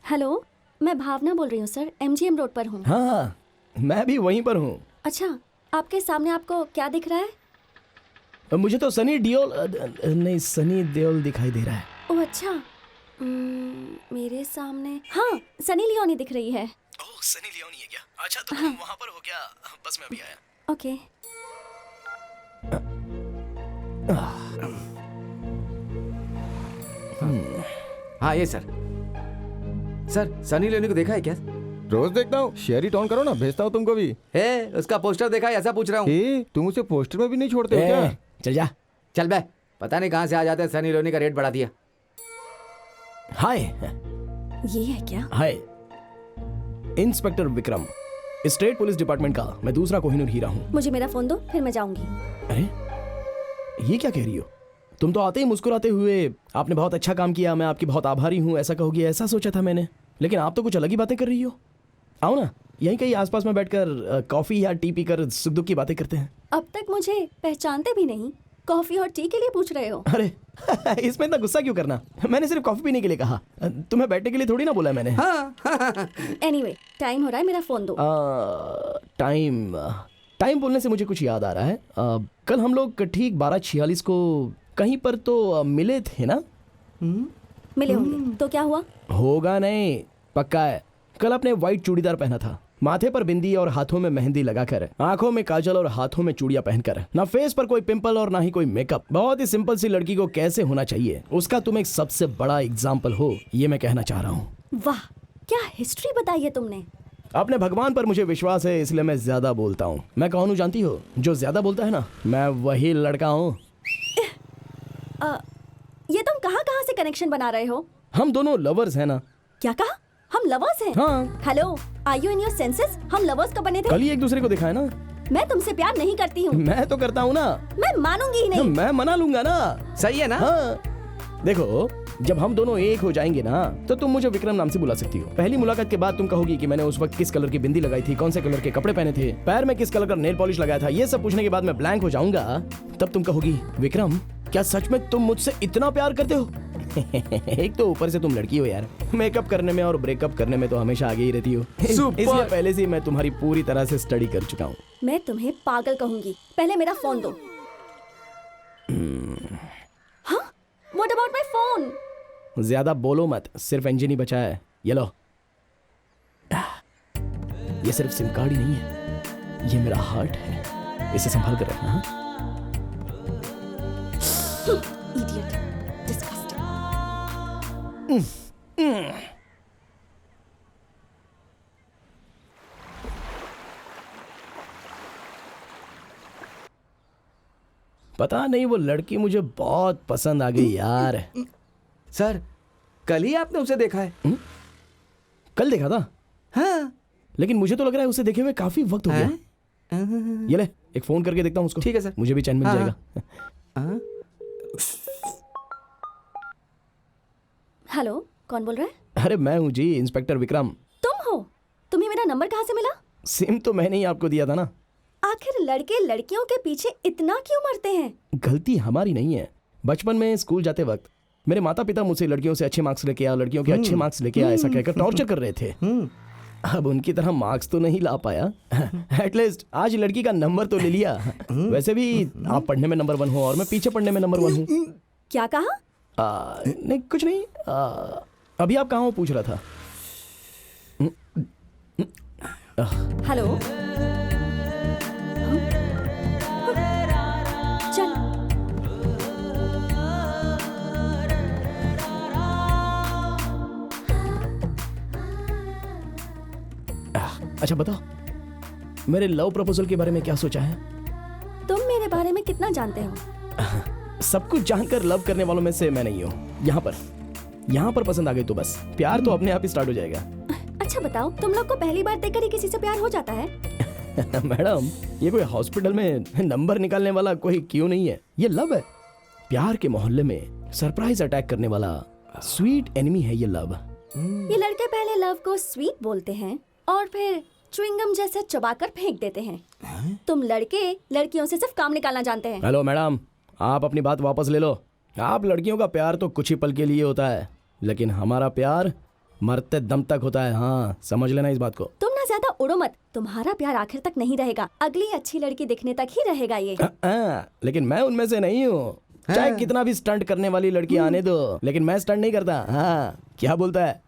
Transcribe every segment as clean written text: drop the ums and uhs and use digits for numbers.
Hello, मैं भावना बोल रही हूँ सर, MGM रोड पर हूँ। हाँ, मैं भी वहीं पर हूँ। अच्छा, आपके सामने आपको क्या दिख रहा है? मुझे तो सनी डियोल नहीं, सनी देओल दिखाई दे रहा है। ओह अच्छा, मेरे सामने हाँ सनी लियोनी दिख रही है। ओह, सनी लियोनी है क्या? अच्छा, तो तुम वहाँ पर हो क्या? बस मैं अभी आया। ओके। हाँ ये सर सनी लियोनी को देखा है क्या? रोज देखता हूँ। शेयर इट ऑन करो ना, भेजता हूँ तुमको भी। है उसका पोस्टर देखा है, ऐसा पूछ रहा हूँ। तुम उसे पोस्टर में भी नहीं छोड़ते हो क्या? चल जा। चल बे, पता नहीं कहाँ से आ जाते हैं, सनी लियोनी का रेट बढ़ा दिया। हाय। ये है क्या? Hi, inspector Vikram, state police department का मैं दूसरा कोहिनूर हीरा हूँ। मुझे मेरा फोन दो, फिर मैं जाऊंगी। अरे, ये क्या कह रही हो? तुम तो आते ही मुस्कुराते हुए आपने बहुत अच्छा काम किया, मैं आपकी बहुत आभारी हूँ ऐसा कहोगी, ऐसा सोचा था मैंने। लेकिन आप तो कुछ अलग ही बातें कर रही हो। आओ ना, यहीं कहीं आसपास में बैठकर कॉफी या टी पीकर सुख दुख की बातें करते हैं। अब तक मुझे पहचानते भी नहीं, कॉफी और टी के लिए पूछ रहे हो? अरे इसमें इतना गुस्सा क्यों करना? मैंने सिर्फ कॉफी पीने के लिए कहा, तुम्हें बैठने के लिए थोड़ी ना बोला मैंने। एनीवे, टाइम हो रहा है, मेरा फोन दो। टाइम बोलने से मुझे कुछ याद आ रहा है। कल हम लोग ठीक 12:46 को कहीं पर तो मिले थे ना? मिले होंगे, तो क्या हुआ? होगा नहीं, पक्का है। कल आपने व्हाइट चूड़ीदार पहना था, माथे पर बिंदी और हाथों में मेहंदी लगाकर, आंखों में काजल और हाथों में चूड़ियां पहनकर, ना फेस पर कोई पिंपल और ना ही कोई मेकअप। बहुत ही सिंपल सी लड़की को कैसे होना चाहिए, उसका तुम एक सबसे बड़ा एग्जाम्पल हो, ये मैं कहना चाह रहा हूँ। वाह, क्या हिस्ट्री बताई है तुमने। अपने भगवान पर मुझे विश्वास है, इसलिए मैं ज्यादा बोलता हूँ। मैं कौन हूँ जानती हो? जो ज्यादा बोलता है ना, मैं वही लड़का हूँ। ये तुम कहाँ कहाँ से कनेक्शन बना रहे हो? हम दोनों लवर्स हैं ना। क्या कहा? हम लवर्स हैं? हाँ। Hello, are you in your senses? हम लवर्स कब बने थे? कल ही एक दूसरे को देखा है ना। मैं तुमसे प्यार नहीं करती हूँ। मैं तो करता हूँ ना। मैं मानूंगी ही नहीं। मैं मना लूंगा ना। सही है ना? हाँ। देखो, जब हम दोनों एक हो जाएंगे ना, तो तुम मुझे विक्रम नाम से बुला सकती हो। पहली मुलाकात के बाद तुम कहोगी कि मैंने उस वक्त किस कलर की बिंदी लगाई थी, कौन से कलर के कपड़े पहने थे, पैर में किस कलर का नेल पॉलिश लगाया था। ये सब पूछने के बाद मैं ब्लैंक हो जाऊंगा। तब तुम कहोगी, विक्रम क्या सच में तुम मुझसे इतना प्यार करते हो? एक तो ऊपर से तुम लड़की हो यार, मेकअप करने में और ब्रेकअप करने में तो हमेशा आगे ही रहती हो। इसलिए पहले से मैं तुम्हारी पूरी तरह से स्टडी कर चुका हूँ। मैं तुम्हें पागल कहूंगी। पहले मेरा फोन दो। हाँ? What about my phone? ज्यादा बोलो मत, सिर्फ इंजन ही बचा है। ये लो। ये सिर्फ सिम कार्ड ही नहीं है, ये मेरा हार्ट है, इसे संभाल कर रखना। हाँ? Idiot. Disgusting. पता नहीं वो लड़की मुझे बहुत पसंद आ गई यार। सर, कल ही आपने उसे देखा है? कल देखा था? हाँ। लेकिन मुझे तो लग रहा है उसे देखे हुए काफी वक्त हो गया। ये ले, एक फोन करके देखता हूँ उसको। ठीक है सर। मुझे भी चैन मिल हाँ, जाएगा। हेलो, कौन बोल रहा है? अरे मैं हूँ जी, इंस्पेक्टर विक्रम। तुम हो? तुम्हें मेरा नंबर कहाँ से मिला? सिम तो मैंने ही आपको दिया था ना। आखिर लड़के लड़कियों के पीछे इतना क्यों मरते हैं? गलती हमारी नहीं है। बचपन में स्कूल जाते वक्त मेरे माता पिता मुझसे लड़कियों से अच्छे मार्क्स लेके आ, लड़कियों के अच्छे मार्क्स लेके आ, ऐसा कहकर टॉर्चर कर रहे थे। अब उनकी तरह मार्क्स तो नहीं ला पाया। एटलीस्ट आज लड़की का नंबर तो ले लिया। वैसे भी आप पढ़ने में नंबर 1 हो और मैं पीछे पढ़ने में नंबर 1 हूँ। क्या कहा? नहीं कुछ नहीं। अभी आप कहाँ हो पूछ रहा था। हेलो? चल। अच्छा बताओ, मेरे लव प्रपोजल के बारे में क्या सोचा है? तुम मेरे बारे में कितना जानते हो? सब कुछ जानकर लव करने वालों में से मैं नहीं हूँ। यहाँ पर पसंद आ गई तो बस प्यार तो अपने आप ही स्टार्ट हो जाएगा। अच्छा बताओ, तुम लोग को पहली बार देखकर ही किसी से प्यार हो जाता है? मैडम, ये कोई हॉस्पिटल में नंबर निकालने वाला कोई क्यों नहीं है, ये लव है। प्यार के मोहल्ले में सरप्राइज अटैक करने वाला स्वीट एनिमी है ये लव। ये लड़के पहले लव को स्वीट बोलते हैं और फिर च्युइंगम जैसा चबाकर फेंक देते हैं। तुम लड़के लड़कियों से सिर्फ काम निकालना जानते हैं। हेलो मैडम, आप अपनी बात वापस ले लो। आप लड़कियों का प्यार तो कुछ ही पल के लिए होता है, लेकिन हमारा प्यार मरते दम तक होता है। हाँ, समझ लेना इस बात को। तुम ना ज्यादा उड़ो मत, तुम्हारा प्यार आखिर तक नहीं रहेगा, अगली अच्छी लड़की दिखने तक ही रहेगा ये। लेकिन मैं उनमें से नहीं हूँ। चाहे कितना भी स्टंट करने वाली लड़की आने दो, लेकिन मैं स्टंट नहीं करता। हाँ, क्या बोलता है?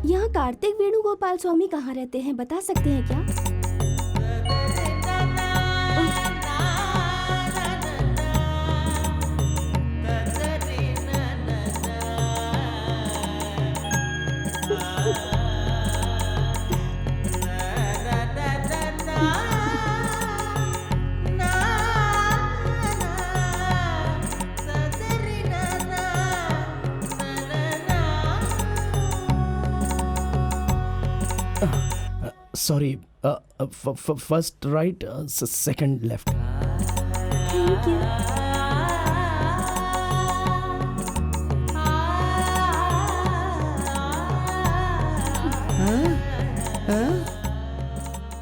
यहाँ कार्तिक वेणुगोपाल स्वामी कहाँ रहते हैं, बता सकते हैं क्या? Sorry, first right, second left. Thank you.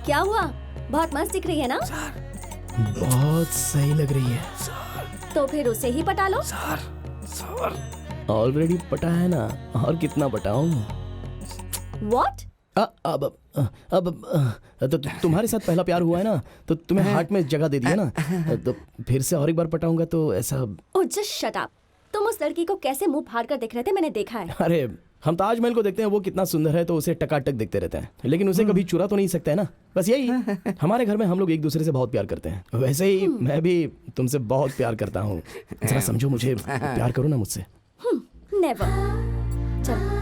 क्या हुआ? बहुत मस्त दिख रही है ना? बहुत सही लग रही है। तो फिर उसे ही पटा लो। ऑलरेडी पटा है ना, और कितना पटाऊं? What? अब तो तुम्हारे साथ पहला प्यार हुआ है ना, तो तुम्हें हार्ट में जगह दे दिया ना, तो फिर से और एक बार पटाऊंगा तो ऐसा। Oh, just shut up. तुम उस लड़की को कैसे मुंह फाड़ कर देख रहे थे, मैंने देखा है। अरे हम ताजमहल को देखते हैं, वो कितना सुंदर है तो उसे टकाटक देखते रहते हैं, लेकिन उसे कभी चुरा तो नहीं सकते है ना। बस यही, हमारे घर में हम लोग एक दूसरे से बहुत प्यार करते हैं। वैसे ही मैं भी तुमसे बहुत प्यार करता हूँ। जरा समझो मुझे, प्यार करो ना मुझसे। Never. चलो।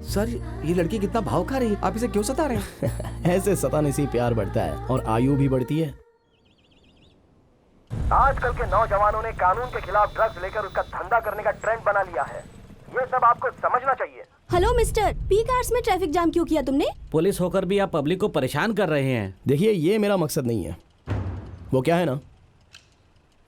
सर, ये लड़की कितना भाव खा रही है, आप इसे क्यों सता रहे हैं? ऐसे सताने से ही प्यार बढ़ता है और आयु भी बढ़ती है। आजकल के नौजवानों ने कानून के खिलाफ ड्रग्स लेकर उसका धंधा करने का ट्रेंड बना लिया है। ये सब आपको समझना चाहिए। हेलो मिस्टर, पीक आवर्स में ट्रैफिक जाम क्यों किया तुमने? पुलिस होकर भी आप पब्लिक को परेशान कर रहे हैं। देखिए, ये मेरा मकसद नहीं है। वो क्या है ना,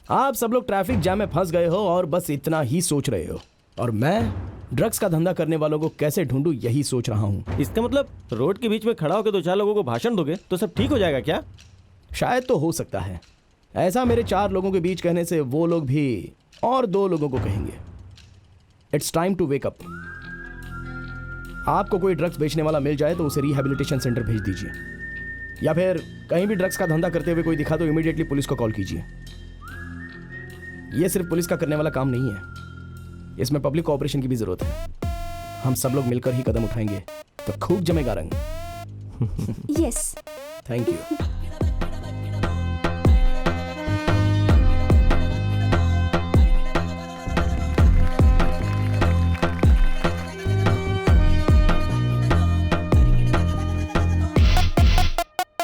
आप सब लोग ट्रैफिक जाम में फंस गए हो और बस इतना ही सोच रहे हो, और मैं ड्रग्स का धंधा करने वालों को कैसे ढूंढूं यही सोच रहा हूँ। इसका मतलब रोड के बीच में खड़ा होकर दो चार लोगों को भाषण दोगे तो सब ठीक हो जाएगा क्या? शायद तो हो सकता है ऐसा। मेरे 4 लोगों के बीच कहने से वो लोग भी और 2 लोगों को कहेंगे। It's time to wake up. आपको कोई ड्रग्स बेचने वाला मिल जाए तो उसे रिहैबिलिटेशन सेंटर भेज दीजिए, या फिर कहीं भी ड्रग्स का धंधा करते हुए कोई दिखा तो इमीडिएटली पुलिस को कॉल कीजिए। यह सिर्फ पुलिस का करने वाला काम नहीं है, इसमें पब्लिक कोऑपरेशन की भी जरूरत है। हम सब लोग मिलकर ही कदम उठाएंगे तो खूब जमेगा रंग। यस। Thank you.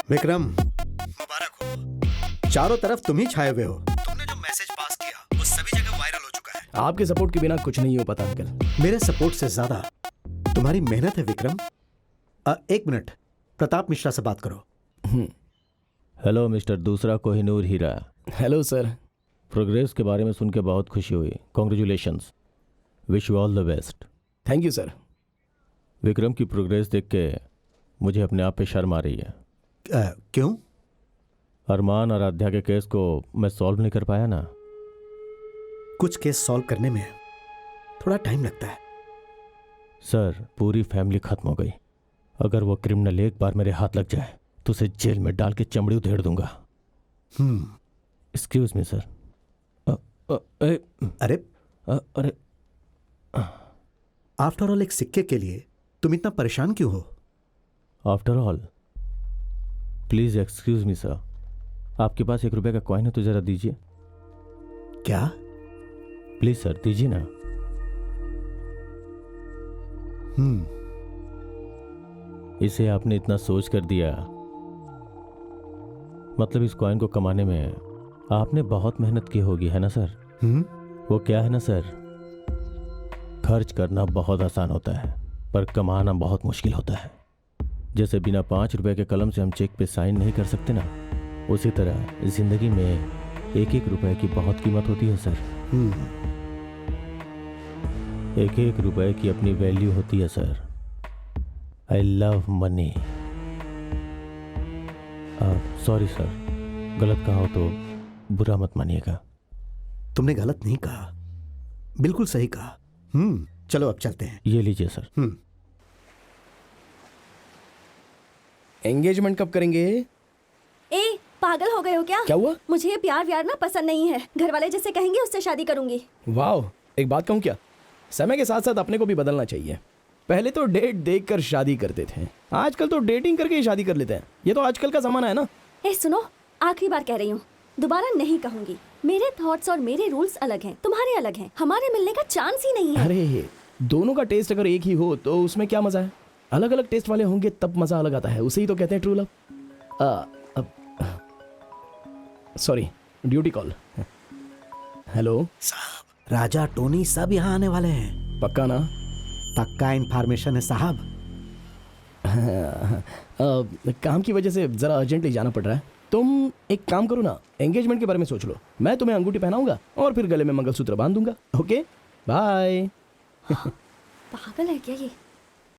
विक्रम, मुबारक हो। चारों तरफ तुम ही छाए हुए हो। तुमने जो मैसेज पास किया वो सभी जगह वायरल हो चुका है। आपके सपोर्ट के बिना कुछ नहीं हो पाता अंकल। मेरे सपोर्ट से ज्यादा तुम्हारी मेहनत है विक्रम। 1 मिनट, प्रताप मिश्रा से बात करो। हेलो मिस्टर दूसरा कोहिनूर हीरा। Hello sir. प्रोग्रेस के बारे में सुन के बहुत खुशी हुई। Congratulations, wish you all the best. Thank you sir. Vikram की प्रोग्रेस देख के मुझे अपने आप पे शर्म आ रही है। क्यों? अरमान और आध्या के केस को मैं सॉल्व नहीं कर पाया ना। कुछ केस सॉल्व करने में थोड़ा टाइम लगता है। सर, पूरी फैमिली खत्म हो गई। अगर वो क्रिमिनल एक बार मेरे हाथ लग जाए तो उसे जेल में डाल के चमड़ी उधेड़ दूंगा। Excuse me sir. अरे आफ्टर ऑल एक सिक्के के लिए तुम इतना परेशान क्यों हो? After all, please excuse me sir. आपके पास 1 रुपए का कॉइन है तो जरा दीजिए। क्या? प्लीज सर, दीजिए ना। इसे आपने इतना सोच कर दिया, मतलब इस कॉइन को कमाने में आपने बहुत मेहनत की होगी, है ना सर? वो क्या है ना सर, खर्च करना बहुत आसान होता है, पर कमाना बहुत मुश्किल होता है। जैसे बिना 5 रुपए के कलम से हम चेक पे साइन नहीं कर सकते ना, उसी तरह जिंदगी में एक एक रुपए की बहुत कीमत होती है सर। एक एक रुपए की अपनी वैल्यू होती है sir. I love money. Sorry sir, गलत कहा हो तो बुरा मत मानिएगा। तुमने गलत नहीं कहा, बिल्कुल सही कहा। चलो अब चलते हैं। ये लीजिए सर। एंगेजमेंट कब करेंगे? ए पागल हो गए हो क्या? क्या हुआ? मुझे ये प्यार व्यार ना पसंद नहीं है। घर वाले जैसे कहेंगे उससे शादी करूंगी। वाह, एक बात कहूँ क्या, समय के साथ साथ अपने को भी बदलना चाहिए। पहले तो डेट देखकर शादी करते थे, आजकल तो डेटिंग करके ही शादी कर लेते हैं। ये तो आजकल का जमाना है ना। ए सुनो, आखिरी बार कह रही हूँ, दोबारा नहीं कहूंगी। मेरे थॉट्स और मेरे रूल्स अलग हैं, तुम्हारे अलग हैं। हमारे मिलने का चांस ही नहीं है। अरे दोनों का टेस्ट अगर एक ही हो तो उसमें क्या मजा है? अलग अलग टेस्ट वाले होंगे तब मजा अलग आता है। उसे ही तो कहते हैं true love. Sorry, duty call. Hello साहब, राजा टोनी सब यहाँ आने वाले हैं। पक्का ना? पक्का इन्फॉर्मेशन है साहब। काम की वजह से जरा अर्जेंटली जाना पड़ रहा है। तुम एक काम करो ना, एंगेजमेंट के बारे में सोच लो। मैं तुम्हें अंगूठी पहनाऊंगा और फिर गले में मंगलसूत्र बांध दूंगा। Okay bye. पागल है क्या ये?